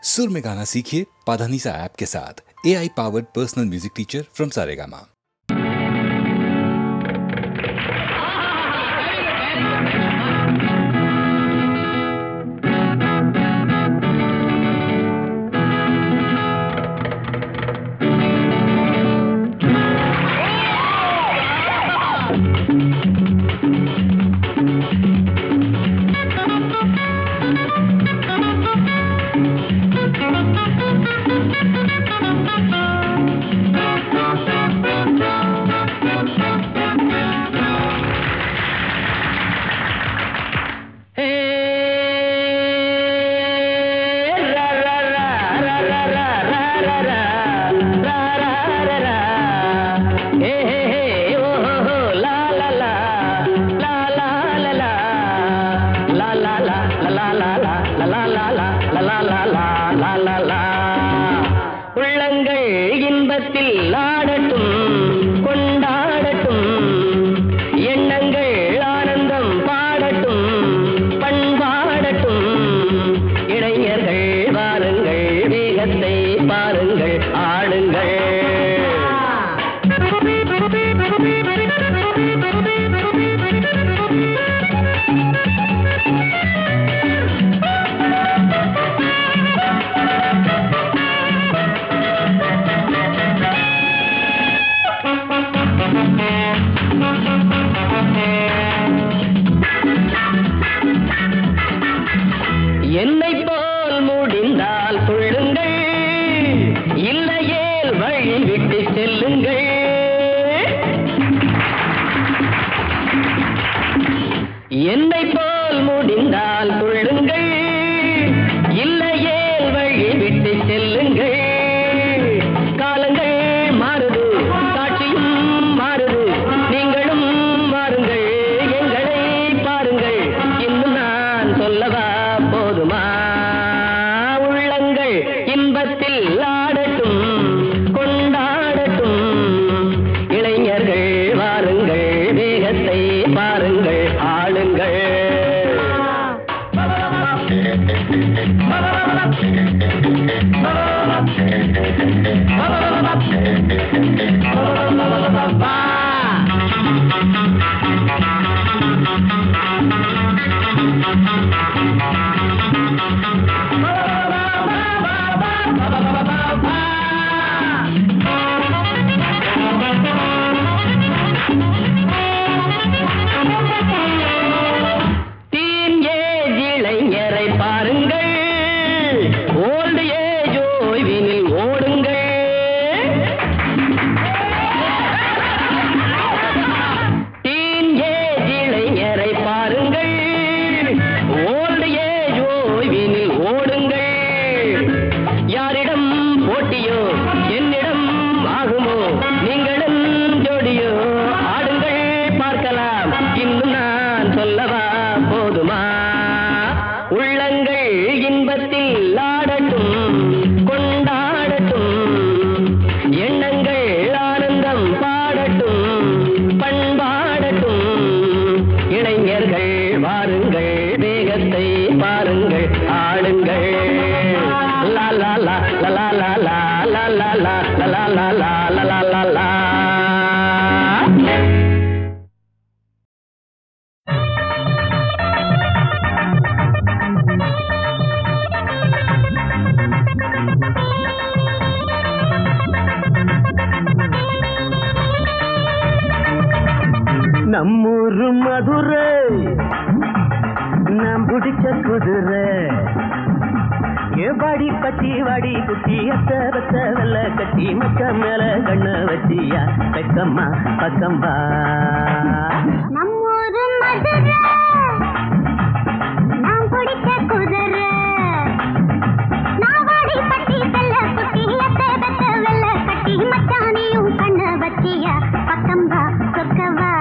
सुर में गाना सीखिए पाधानीसा ऐप के साथ। AI powered personal music teacher from Saregama. நம்மூரு மதுரை நாம் பிடிச்ச குதிரை ஏபாடி பத்தி வாடி குட்டி அத்த பத்த வெள்ள கட்டி மச்ச மேல கண்ணு வச்சியா பக்கம்மா பக்கம்பா நம்மூரு மதுரை நாம் பிடிச்ச குதிரை நாவாடி பத்தி வெள்ள குட்டி அத்த பத்த வெள்ள கட்டி மச்சானியும் கண்ணு வச்சியா பக்கம்பா சொக்கவா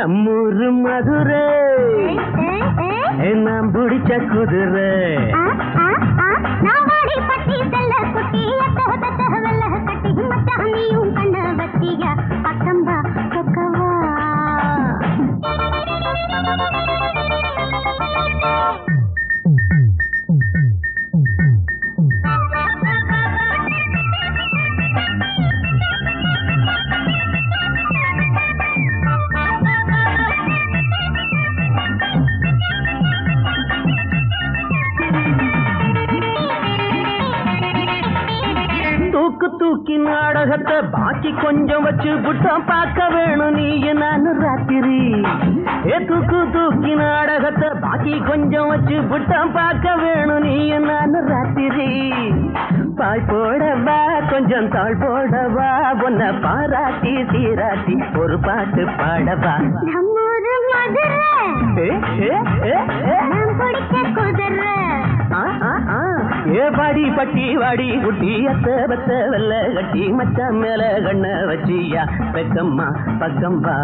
நம்மூரு மதுரை நாம் பிடிச்ச குதிரை நாவாடி பட்டி செல்ல குட்டி வெள்ள கட்டி மச்சானியும் கண்ண வச்சியா பக்கம்பா சொக்கவா தூக்கி நாடகத்தை பாக்கி கொஞ்சம் வச்சு புட்டம் பார்க்க வேணும் நீ நான் ராத்திரி தூக்கி நாடகத்தை பாக்கி கொஞ்சம் வச்சு புட்டம் பார்க்க வேணும் நீ நான் ராத்திரி பாய் போடவா கொஞ்சம் தாழ் போடவா உன்னை பாராட்டி சீராட்டி ஒரு பாட்டு பாடவா நம்மூரு மதுரை பிடிச்ச குதிரை பாடி பட்டி வாடி குட்டி அத்த வெள்ள கட்டி மச்சான் மேல கண்ண வச்சியா பெக்கம்மா பக்கம்பா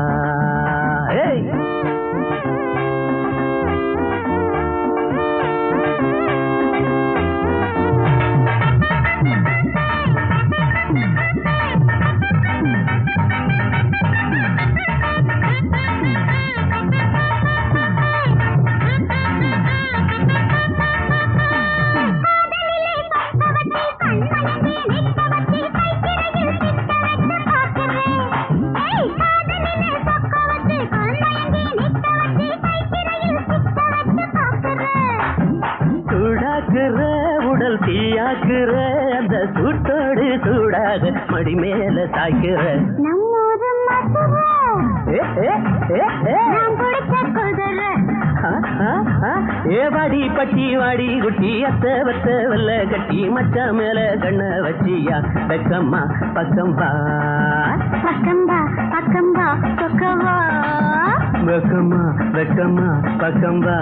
உடல் தீயாக்குற அந்த சூட்டோடு சூடாக மடி மேல சாய்க்கிற நம்மூரு வாடி பட்டி வாடி குட்டி அத்த வெள்ள கட்டி மச்சா மேல கண்ண வச்சியா பெக்கம்மா பக்கம்பா பக்கம்பா பக்கம்பா சொக்கவா வெக்கம்மா வெக்கம்மா பக்கம்பா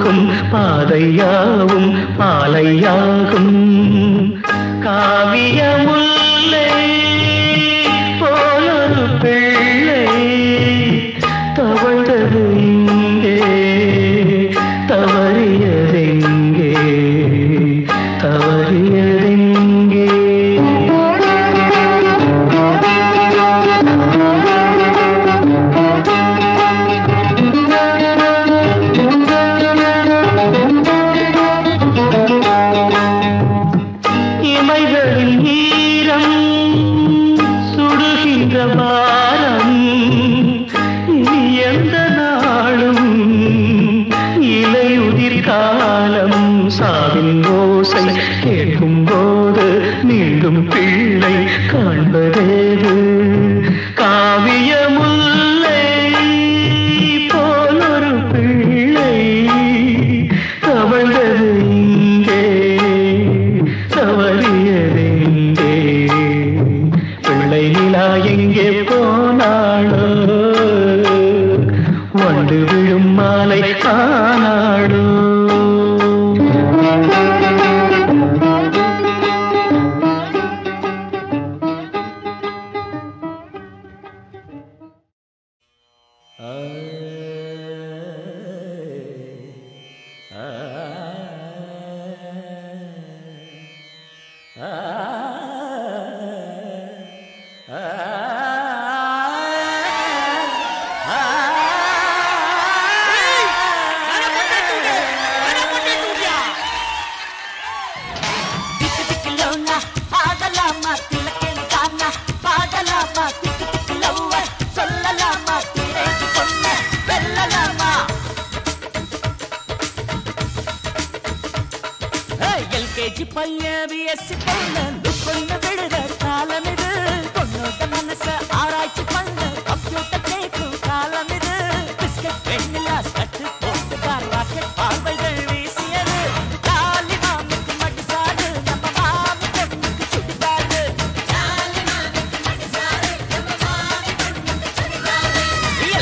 போகும் பாதையாவும் பாலையாகும் காவிய முல்லை போலொரு பிள்ளை தவழ்ந்தது இங்கே தவறியதெங்கே தவறியதெங்கே இமைகளின் ஈரம் சுடுகின்ற பாரம் இனி எந்த நாளும் இலையுதிர் காலம் சாவின் ஓசை கேட்கும் போது மீண்டும் பிள்ளை காண்பதேது காவிய முல்லை போலொரு பிள்ளை தவழ்ந்தது இங்கே தவறியதெங்கே பிள்ளை நிலா எங்கே போனாளோ வந்து விழும் மாலை ஆனாளோ LKG பையன் BSc பொண்ணு லுக்கொன்னு விடுற காலம் இது பொண்ணோட மனச ஆராய்ச்சி பண்ண கம்ப்யூட்டர் கேட்கும் காலம் இது பிஸ்கட் வெண்ணிலா சட்டு போட்டு ராக்கெட் பார்வைகள் வீசியது ஜாலி மாமுக்கு மடிசாடு நம்ம மாமி பொண்ணுக்கு சுடிதாடு ஜாலி மாமுக்கு மடிசாடு நம்ம மாமி பொண்ணுக்கு சுடிதாடு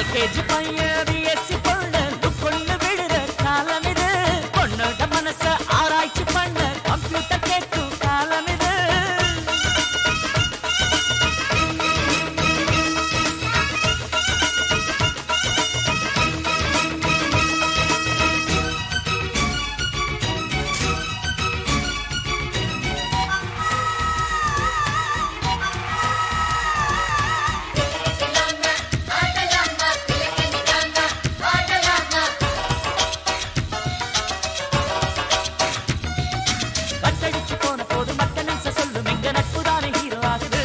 LKG பையன் BSc பொண்ணு லுக்கொன்னு விடுற காலம் இது பொண்ணோட மனச ஆராய்ச்சி பண்ண கம்ப்யூட்டர் கேட்கும் காலம் இது கட்டடிச்சு போன போது மத்த நிமிஷ சொல்லும் எங்க நட்புதானே ஹீரோ ஆகுது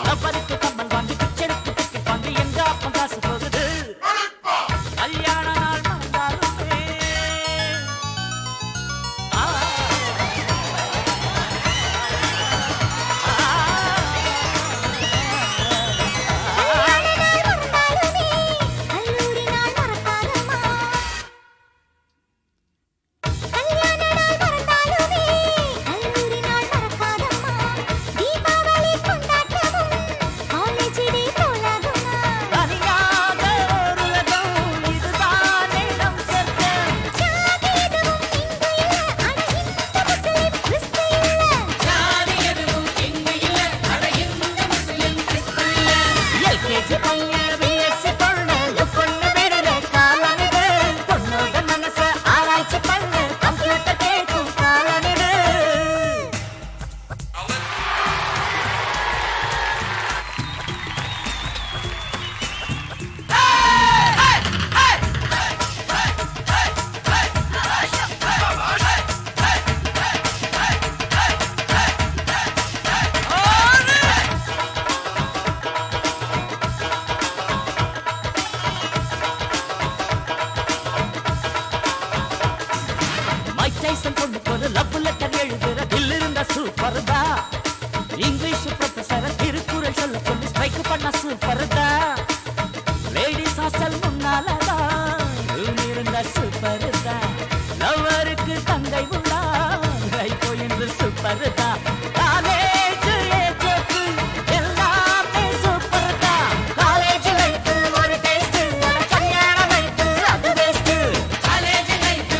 லவ்வருக்கு கம்மல் வாங்கி பிச்செடுத்து டிக்கெட் வாங்கி எங்க அப்பம் காசு போகுது கல்யாண நாள் வந்தாலுமே தனியாக ஒரு உலகம் இதுதானே நம் சொர்க்கம் LKG பையன் BSc பொண்ணு லுக்கொன்னு விடுற காலம் இது பொண்ணோட மனச ஆராய்ச்சி பண்ண கம்ப்யூட்டர் கேட்கும் காலம் இது மைக் டைசன் பொண்ணுக்கு ஒரு லவ் லெட்டர் எழுதுற தில் இருந்தா சூப்பர் தான் இங்கிலீஷ் ப்ரொஃபசர் திருக்குறள் சொல்ல சொல்லி ஸ்ட்ரைக் பண்ண சூப்பர் தான் லேடிஸ் ஹாஸ்டல் முன்னாலதான் இருந்தா சூப்பர் தான் லவ்வருக்கு தங்கை உள்ளா ரைகோ என்று சூப்பர் தான் காலேஜ் ஏஜோக்கு எல்லாமே சூப்பர் தான் காலேஜ் லைஃப் ஒரு டேஸ்ட் கல்யாண லைஃப் அது பெஸ்ட் காலேஜ் லைஃப்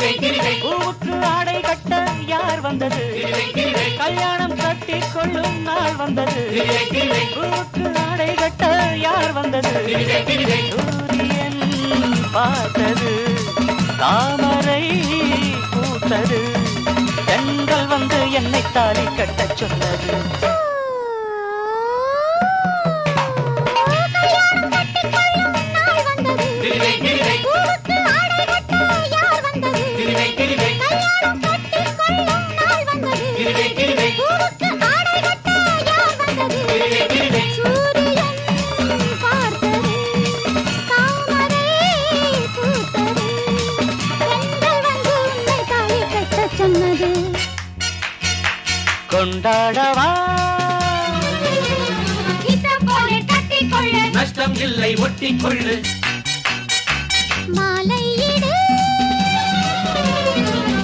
பூவுக்கு ஆடை கட்ட யார் வந்தது கல்யாணம் கட்டி கொள்ளும் நாள் வந்தது பூவுக்கு ஆடை கட்ட யார் வந்தது சூரியன் பார்த்தது தாமரை பூத்தது பெண்கள் வந்து என்னை தாலி கட்டச் சொன்னது கொண்டாடவா நஷ்டம் இல்லை ஒட்டிக்கொள்ளு மாலையிடு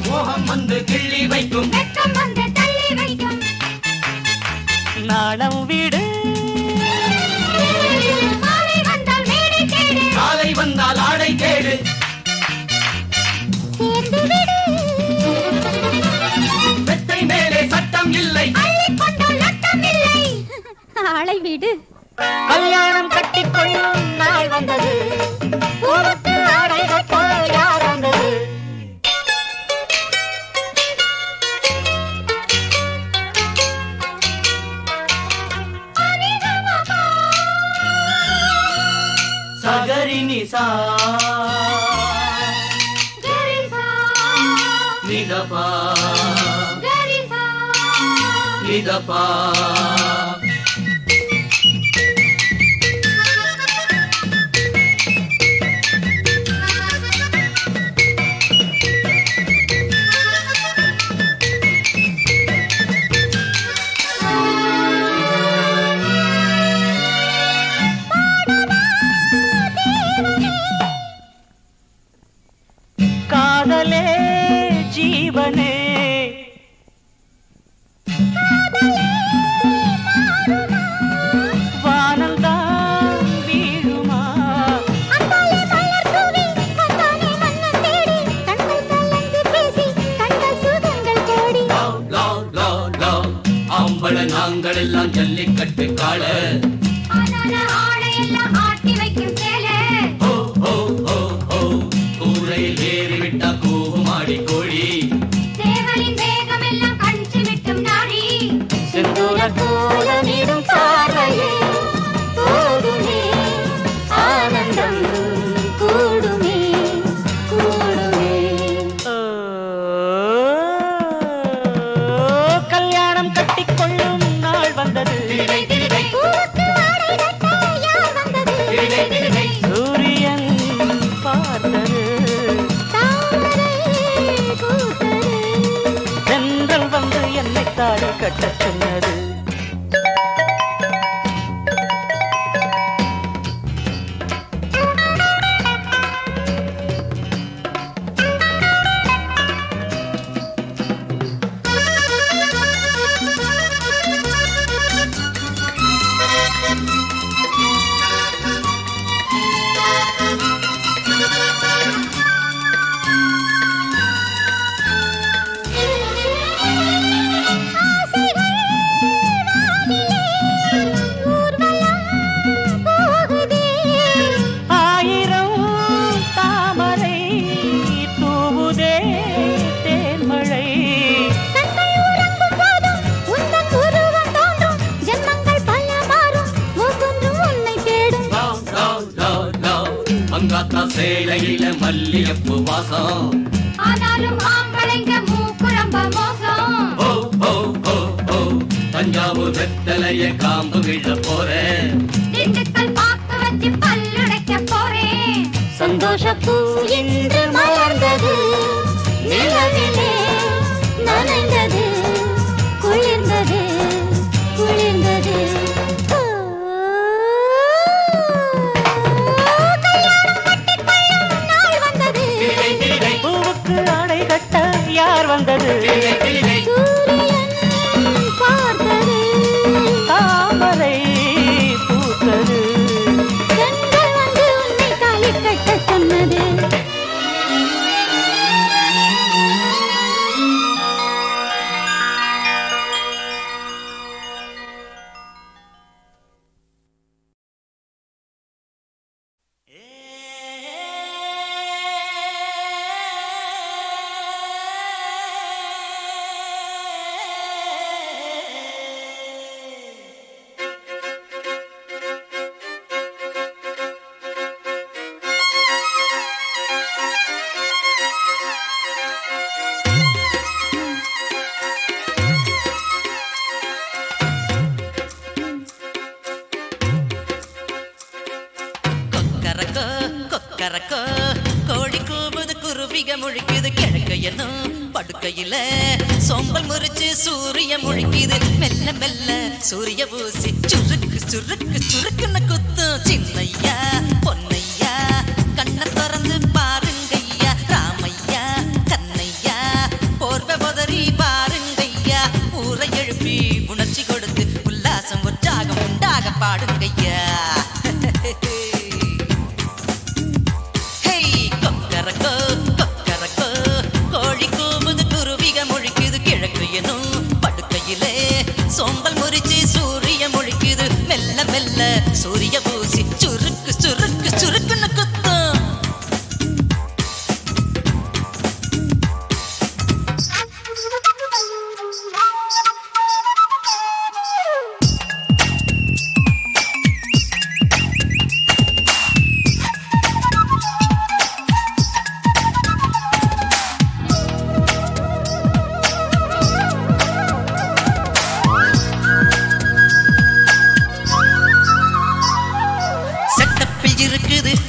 மோகம் வந்து கிள்ளி வைக்கும் வெட்கம் வந்து தள்ளி வைக்கும் நாணம் வீடு மாலை வந்தால் மேடை தேடு காலை வந்தால் ஆடை தேடு சேர்ந்து விடு வெத்தை மேலே சட்டம் இல்லை அள்ளிக் கொண்டால் நட்டம் இல்லை ஆளை விடு கல்யாணம் கட்டிக்கொள்ளும் நாள் வந்தது பூவுக்கு ஆடை கட்ட யார் வந்தது சகரி நிசா நிதபா நிதபா காதலே ஜீவனே வானந்தான் வீழுமா ஆம்பள நாங்கள் எல்லாம் ஜல்லிக்கட்டு காள ஆட்டி வைக்கும் சேலை கூரையில் ஏறிவிட்டா கூமாடி கோழி சேவலின் வேகம் எல்லாம் கஞ்சி விட்டும் நாடி செந்தூர கோலமிடும் பார்வையே போதுமே ஆனந்தம் கூடுமே கூடுமே கல்யாணம் கட்டிக்கொள்ளும் நாள் வந்தது பூவுக்கு ஆடை கட்ட யார் வந்தது சூரியன் பார்த்தது தாமரை பூத்தது தென்றல் வந்து என்னை தாடி கட்டச் சொன்னது ஆயிரம் தாமரை தூவுதே தேன்மழை மங்காத்தா சேலையில மல்லியப்பு வாசம் ஆனாலும் ஆம்பளைங்க மூக்குரம்ப மோசம் ஓ ஓ ஓ ஓ தஞ்சாவூர் வெத்தலைய காம்பு விழ போறேன் திண்டுக்கல் பாக்கு வச்சு பல்லுடைக்க போறேன் சந்தோஷப்பூ இன்று மலர்ந்தது நிலவிலே நனைந்தது குளிர்ந்தது குளிர்ந்தது பூவுக்கு ஆடை கட்ட யார் வந்தது சூரியன் பார்த்தது தாமரை பூத்தது பெண்கள் வந்து உன்னை தாலி கட்ட சொன்னது கொக்கரக்கோ கோழி கூவுது குருவிக முழிக்குது கிழக்கு என்னும் படுக்கையில சோம்பல் முறிச்சு சூரிய முழிக்குது மெல்ல மெல்ல சூரிய ஊசி சுருக்கு சுருக்கு சுருக்குன்னு குத்தும் சின்னையா பொன்னையா கண்ணை திறந்து பாருங்கய்யா ராமையா கண்ணையா போர்வ பொதறி பாருங்கய்யா ஊரை எழுப்பி உணர்ச்சி கொடுத்து உல்லாசம் உற்சாகம் உண்டாக பாடுங்கய்யா கொக்கரக்கோ கொக்கரக்கோ கோழி கூவுது குருவிக முழிக்குது கிழக்கு எனும் படுக்கையிலே சோம்பல் முறிச்சு சூரிய முழிக்குது மெல்ல மெல்ல சூரிய பூசி சுருக்கு சுருக்கு சுருக்குன்னு குத்தும்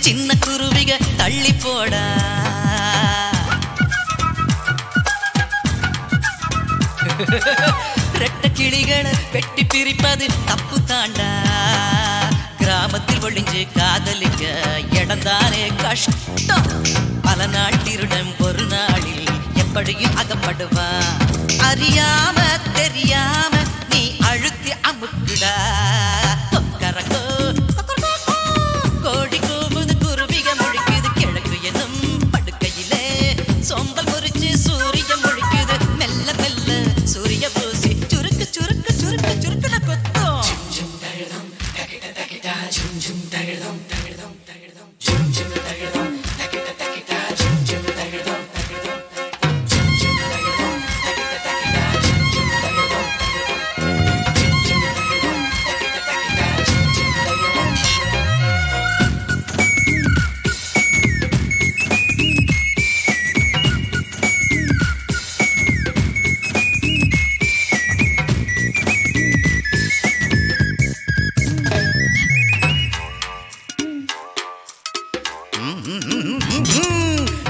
சின்ன குருவிக தள்ளி போடா ரெட்ட கிளிகளை வெட்டி பிரிப்பது தப்பு தாண்டா கிராமத்தில் ஒளிஞ்சு காதலிக்க இடந்தானே கஷ்டம் பல நாள் திருடன் ஒரு நாளில் எப்படியும் அகப்படுவான் அறியாம தெரியாம நீ அழுத்தி அமுக்குடா கொக்கரக்கோ கோழி கூவுது குருவிக முழிக்குது கிழக்கு எனும் படுக்கையிலே சோம்பல் முறிச்சு சூரிய முழிக்குது மெல்ல மெல்ல சூரிய பூசி சுருக்கு சுருக்கு சுருக்கு சுருக்குன கொத்தும்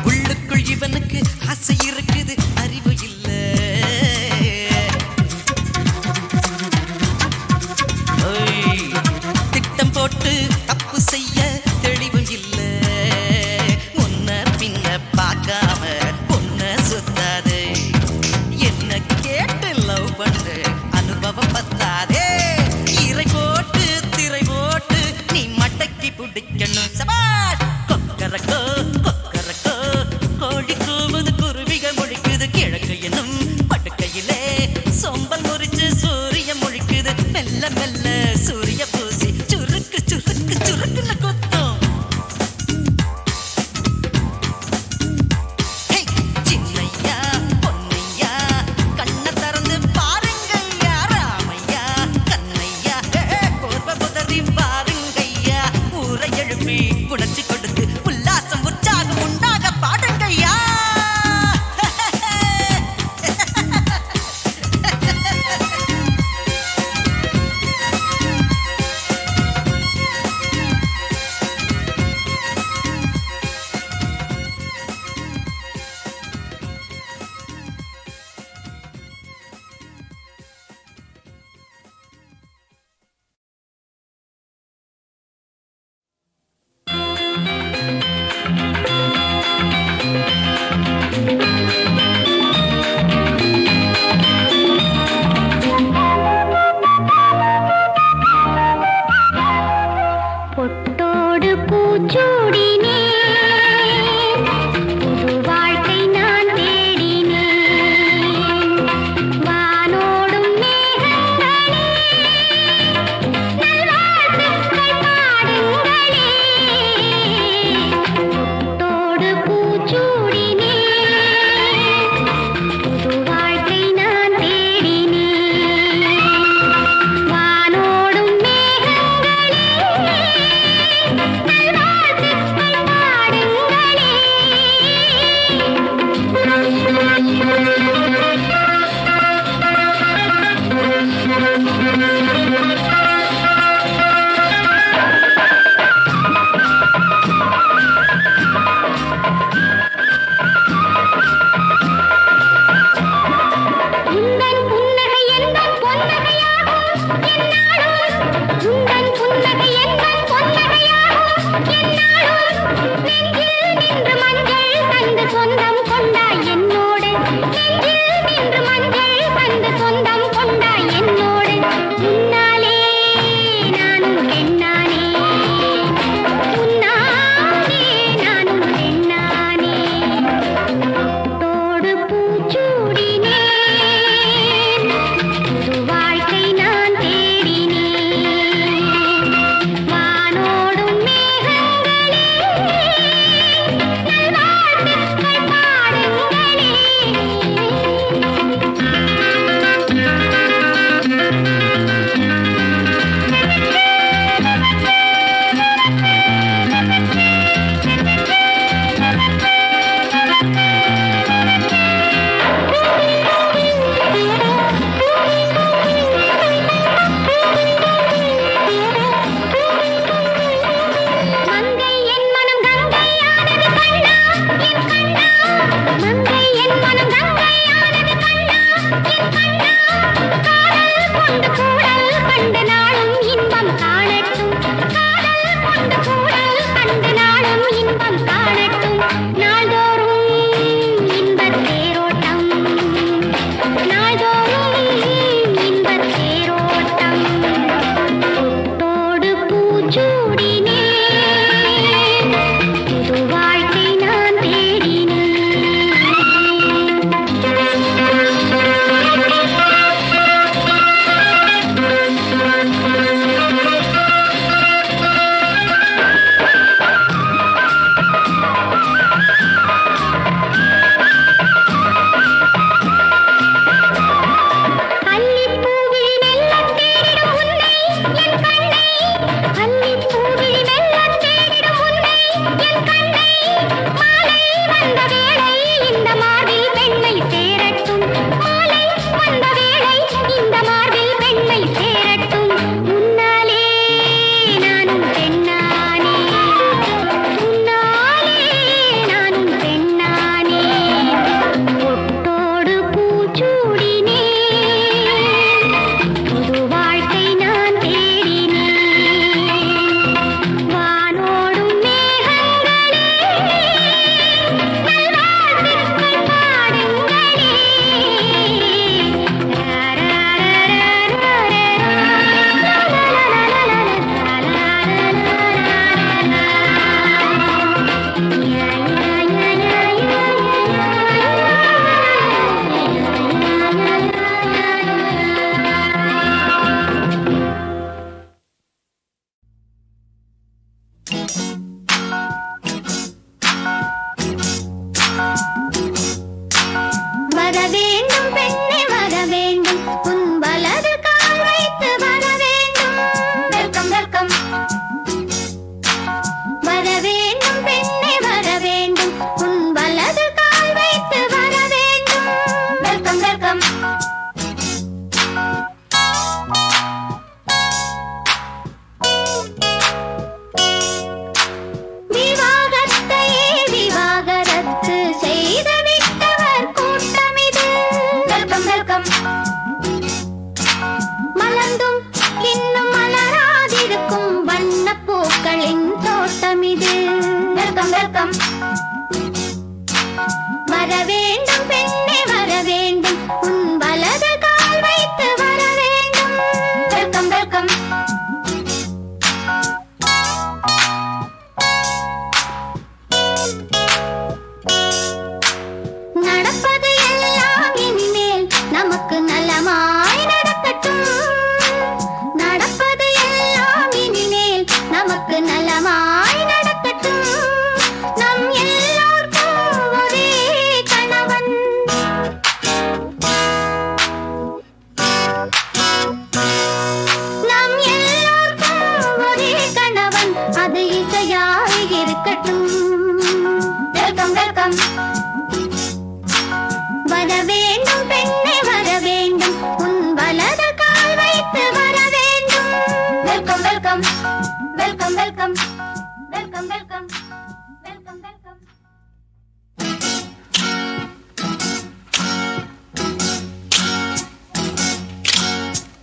உள்ளுக்குள் இவனுக்கு ஆசை இருக்குது அறிவு இல்ல திட்டம் போட்டு தப்பு செய்ய தெளிவும் இல்ல முன்ன பின்ன பார்க்காம பொண்ண சுத்தாது என்ன கேட்டு லவ் பண்ணு அனுபவம் பத்தாதே இறை போட்டு திரை போட்டு நீ மடக்கி பிடிக்கணும் சபாஷ் கொக்கரக்கோ கொக்கரக்கோ கோழி கூவுது குருவிக முழிக்குது கிழக்கு எனும் படுக்கையிலே சோம்பல் முறிச்சு சூரிய முழிக்குது மெல்ல மெல்ல சூரிய பூசி சுருக்கு சுருக்கு சுருக்குன்னு கொத்தும் சின்னையா பொன்னையா கண்ணை திறந்து பாருங்கய்யா ராமையா கண்ணையா போர்வ புதறி பாருங்கய்யா ஊரை எழுப்பி உணர்ச்சி கொடுத்து உல்லாசம் உற்சாகம் உண்டாக பாடுங்கய்யா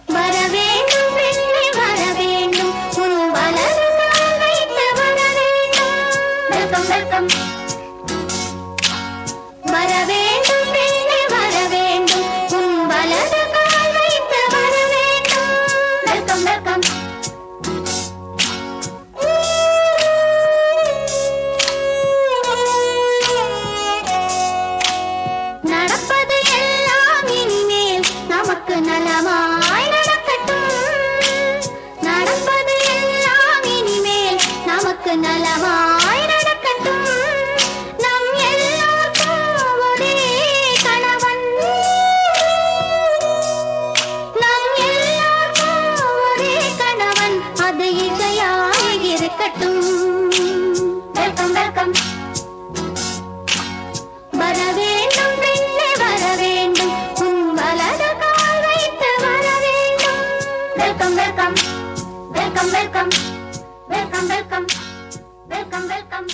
வரவேண்டும் பெண்ணே வரவேண்டும் வாழ்க்கை நலமாய் நடக்கட்டும். நம் எல்லோருக்கும் ஒரே கணவன், நம் எல்லோருக்கும் ஒரே கணவன், அது இசையாய் இருக்கட்டும். வெல்கம் வெல்கம் வர வேண்டும் பெண்ணே வர வேண்டும், உன் வலது கால் வைத்து வர வேண்டும். Welcome welcome welcome welcome welcome welcome welcome welcome.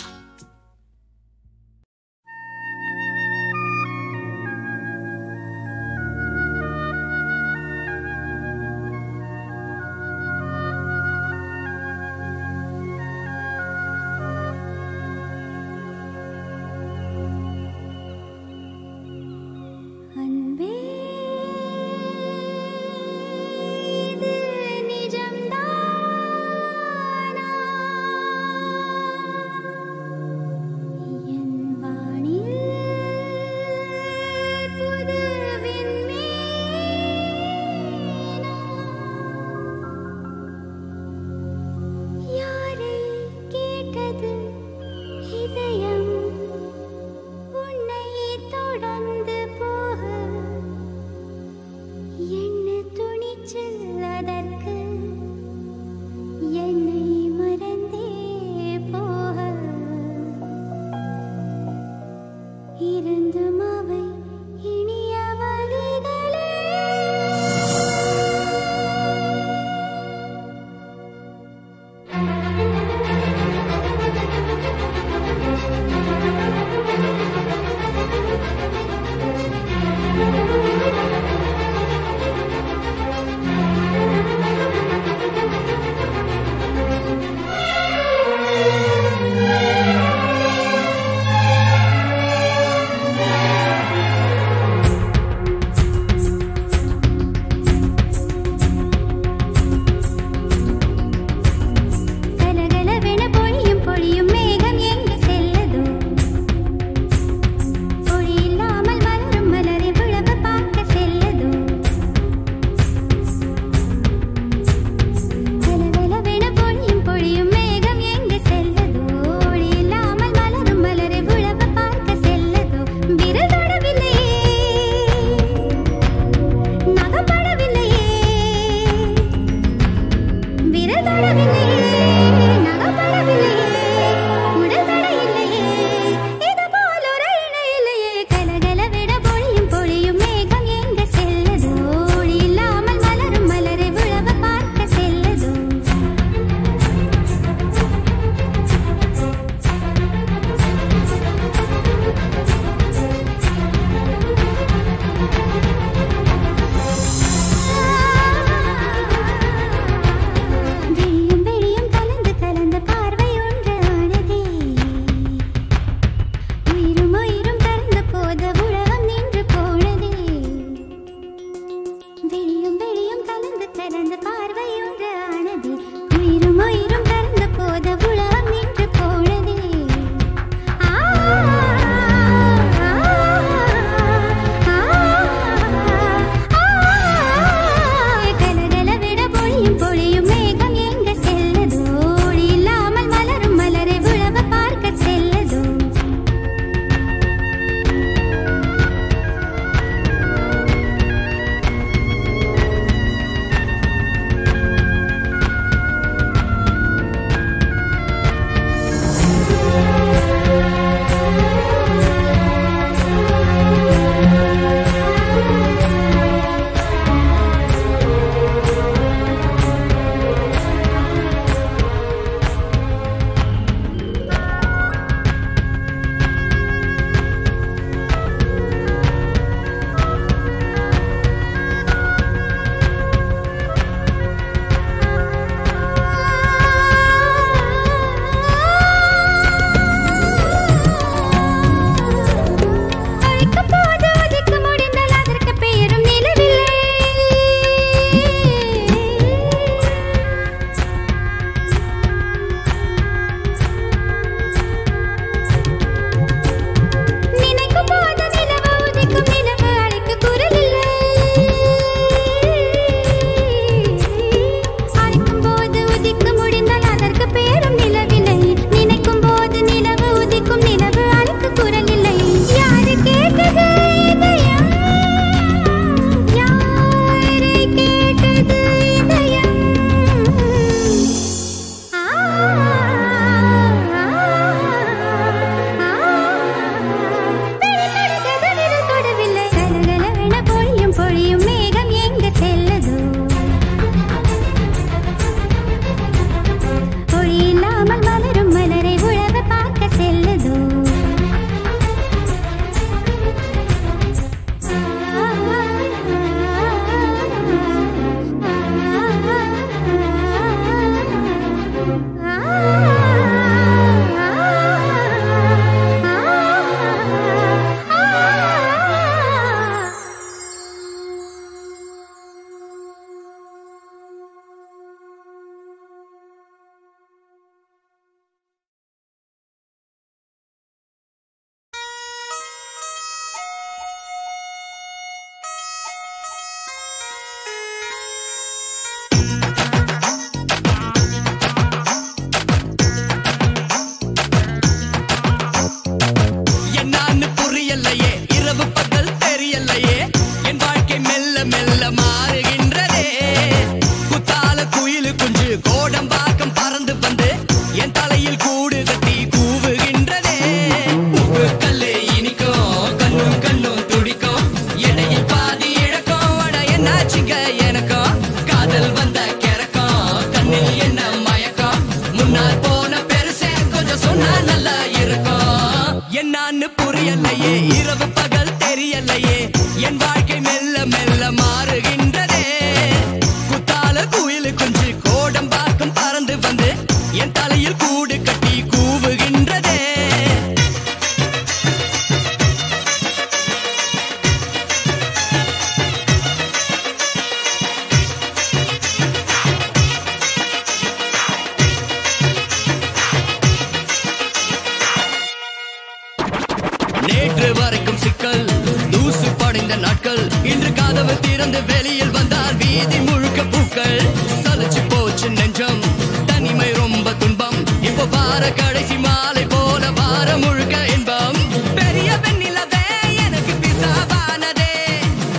வாழ்ந்த நாட்கள் இன்று கதவு திறந்து வெளியில் வந்தால் வீதி முழுக்க பூக்கள். சலிச்சு போச்சு நெஞ்சம், தனிமை ரொம்ப துன்பம். இப்போ வார கடைசி மாலை போல வார முழுக்க இன்பம். பெரிய வெண்ணிலவே எனக்கு பிசாவானதே,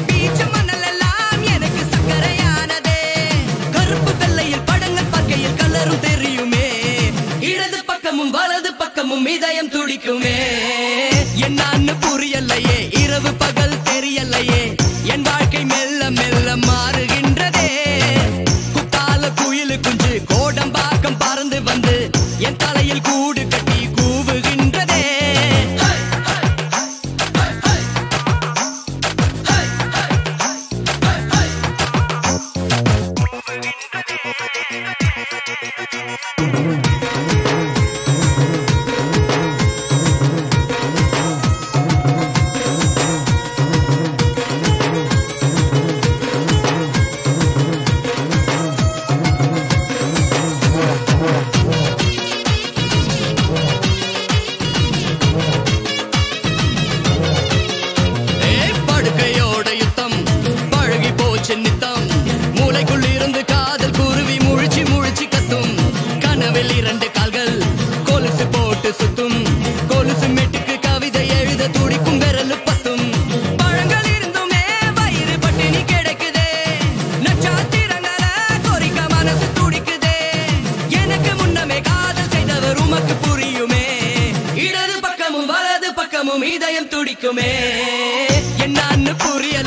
பீச்சு மணல் எல்லாம் எனக்கு சக்கரையானதே. கருப்பு வெள்ளையில் படங்கள் பார்க்கையில் கலரும் தெரியுமே, இடது பக்கமும் வலது பக்கமும் இதயம் துடிக்குமே. என்னான்னு புரியலையே, இரவு பகல் தெரியலையே, என் வாழ்க்கை மெல்ல மெல்ல மாறுகின்றதே. குத்தால குயிலு குஞ்சு கோடம்பாக்கம் பறந்து வந்து என் தலையில் கூடு கட்டி கூவுகின்றதே. படுக்கையோட யுத்தம் பழகி போச்சு நித்தம், மூளைக்குள் இருந்து காதல் குருவி முழிச்சு முழிச்சு கத்தும். கனவில் 2 கால்கள் கொலுசு போட்டு சுத்தும், கொலுசு மெட்டுக்கு கவிதை எழுத துடிக்கும் விரல் பத்தும். பழங்கள் இருந்துமே வயிறு பட்டினி கிடைக்குதே, நட்சத்திரங்கள கொறிக்க மனசு துடிக்குதே. எனக்கு முன்னமே காதல் செய்தவர் உமக்கு புரியுமே, இடது பக்கமும் வலது பக்கமும் இதயம் துடிக்குமே. என்னான்னு புரியல